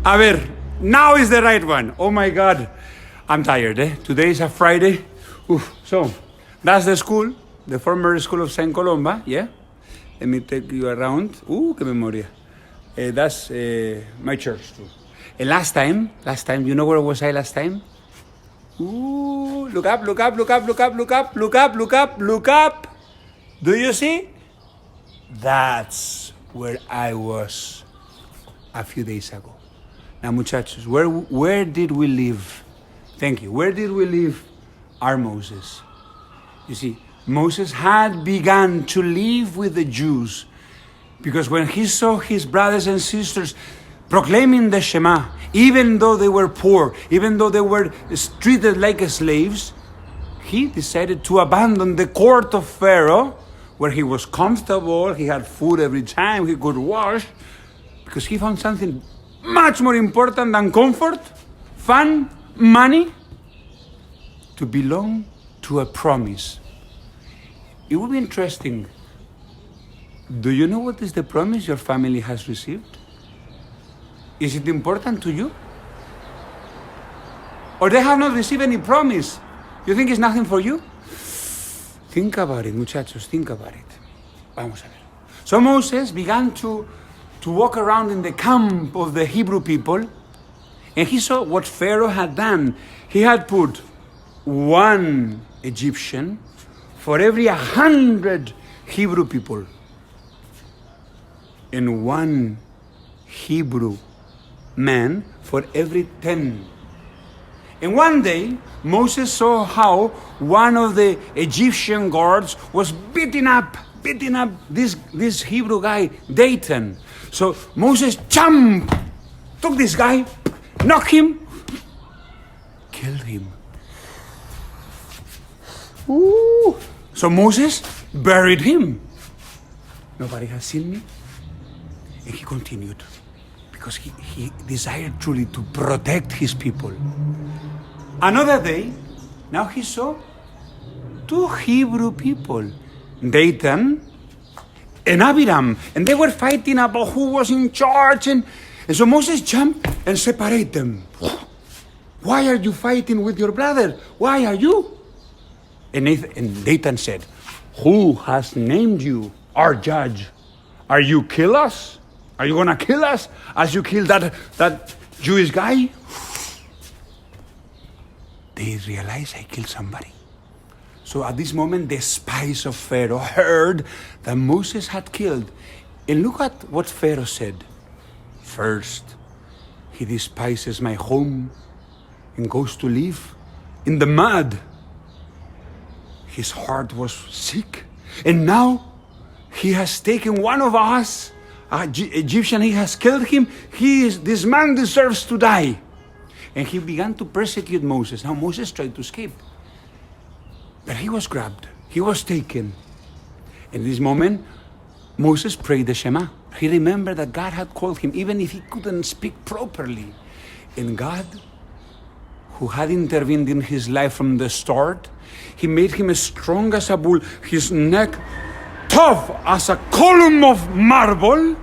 A ver, now is the right one. Oh my God. I'm tired, eh? Today is a Friday. Oof. So, that's the school, the former school of St. Columba, yeah? Let me take you around. Que memoria. That's my church too. And last time, you know where was I last time? Look up, look up, look up, look up, look up, look up, look up, look up. Do you see? That's where I was a few days ago. Now, muchachos, where did we live? Thank you. Where did we leave our Moses? You see, Moses had begun to live with the Jews because when he saw his brothers and sisters proclaiming the Shema, even though they were poor, even though they were treated like slaves, he decided to abandon the court of Pharaoh, where he was comfortable, he had food every time, he could wash, because he found something much more important than comfort, fun, money, to belong to a promise. It would be interesting. Do you know what is the promise your family has received? Is it important to you? Or they have not received any promise? You think it's nothing for you? Think about it, muchachos, think about it. Vamos a ver. So Moses began to walk around in the camp of the Hebrew people, and he saw what Pharaoh had done. He had put one Egyptian for every 100 Hebrew people, and one Hebrew man for every 10. And one day, Moses saw how one of the Egyptian guards was beating up this Hebrew guy, Dathan. So Moses jumped, took this guy, knocked him, killed him. Ooh. So Moses buried him. Nobody has seen me. And he continued because he desired truly to protect his people. Another day, now he saw two Hebrew people, Dathan and Abiram, and they were fighting about who was in charge, and so Moses jumped and separated them. Why are you fighting with your brother? Why are you? And Dathan said, who has named you our judge? Are you kill us? Are you gonna kill us as you killed that Jewish guy? They realized I killed somebody. So at this moment, the spies of Pharaoh heard that Moses had killed. And look at what Pharaoh said. First, he despises my home and goes to live in the mud. His heart was sick. And now he has taken one of us, an Egyptian, he has killed him. This man deserves to die. And he began to persecute Moses. Now Moses tried to escape. But he was grabbed. He was taken. In this moment, Moses prayed the Shema. He remembered that God had called him, even if he couldn't speak properly. And God, who had intervened in his life from the start, he made him as strong as a bull, his neck tough as a column of marble.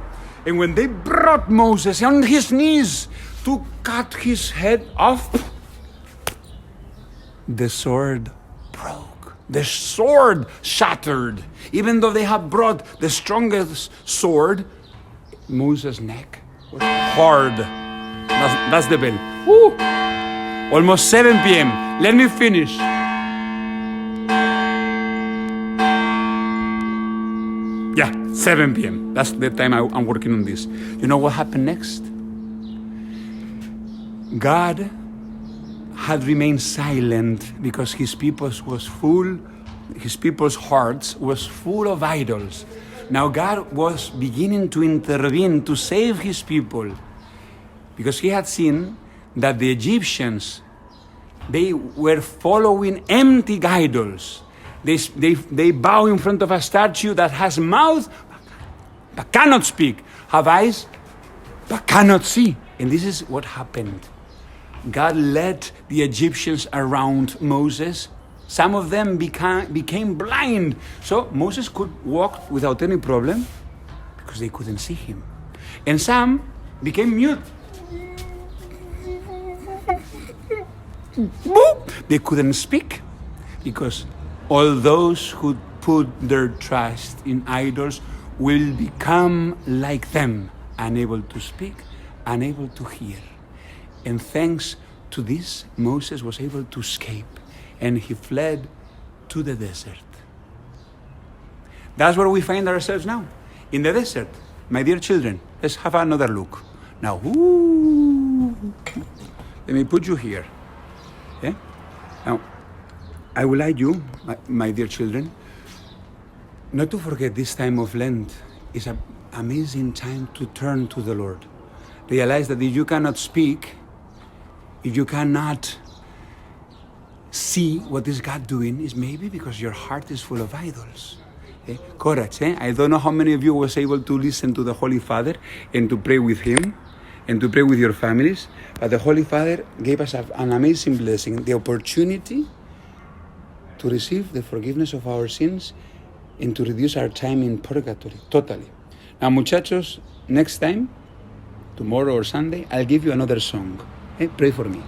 And when they brought Moses on his knees to cut his head off, the sword broke. The sword shattered. Even though they had brought the strongest sword, Moses' neck was hard. That's the bell. Woo! Almost 7 p.m. Let me finish. Yeah, 7 p.m. That's the time I'm working on this. You know what happened next? God had remained silent because his people's hearts was full of idols. Now God was beginning to intervene to save his people because he had seen that the Egyptians, they were following empty idols. They bow in front of a statue that has mouth but cannot speak, have eyes but cannot see. And this is what happened. God led the Egyptians around Moses. Some of them became blind. So Moses could walk without any problem because they couldn't see him. And some became mute. They couldn't speak because all those who put their trust in idols will become like them, unable to speak, unable to hear. And thanks to this, Moses was able to escape, and he fled to the desert. That's where we find ourselves now, in the desert. My dear children, let's have another look. Now, let me put you here. Okay? Now, I would like you, my dear children, not to forget this time of Lent is an amazing time to turn to the Lord. Realize that if you cannot speak, if you cannot see what is God doing, is maybe because your heart is full of idols. Courage. I don't know how many of you was able to listen to the Holy Father and to pray with him and to pray with your families, but the Holy Father gave us an amazing blessing, the opportunity to receive the forgiveness of our sins and to reduce our time in purgatory, totally. Now, muchachos, next time, tomorrow or Sunday, I'll give you another song. Pray for me.